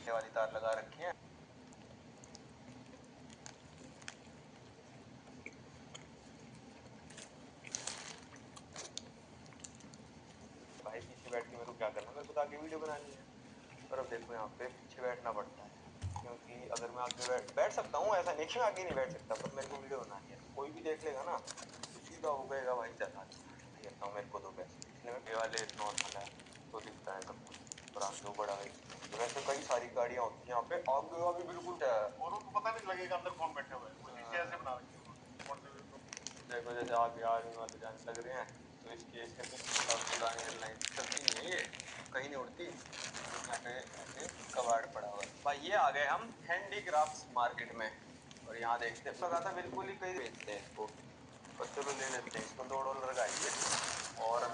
वाली तार लगा रखी है। भाई पीछे बैठ के मेरे को क्या करना, मेरे को तो आगे वीडियो बनानी है। और अब देखो यहाँ पे पीछे बैठना पड़ता है, क्योंकि अगर मैं आगे बैठ सकता हूँ, ऐसा नहीं कि मैं आगे नहीं बैठ सकता, पर मेरे को वीडियो बनानी है। कोई भी देख लेगा ना तो सीधा हो गएगा भाई चला देता हूँ, मेरे को दो पैसे। इसलिए मैं पे वाले नॉर्मल है तो दिखता है सब कुछ, और आगे बड़ा है तो वैसे कई सारी गाड़ियाँ होती हैं यहाँ पे। आगे अभी बिल्कुल है और उनको पता नहीं लगेगा अंदर कौन बैठे हुए हैं, नीचे ऐसे बना रखे हैं कौन से। देखो जैसे आगे आर्मी वाले जाने लग रहे हैं, तो इसके पीछे पुरानी एयरलाइन चलती नहीं है, ये कहीं नहीं उड़ती। यहाँ पे ऐसे कबाड़ पड़ा हुआ है भाई। ये आ गए हम हैंडीक्राफ्ट्स मार्केट में, और यहाँ देखते लगा था बिल्कुल ही कहीं बेचते हैं इसको, और चलो ले लेते हैं इसको। $2 का ही है और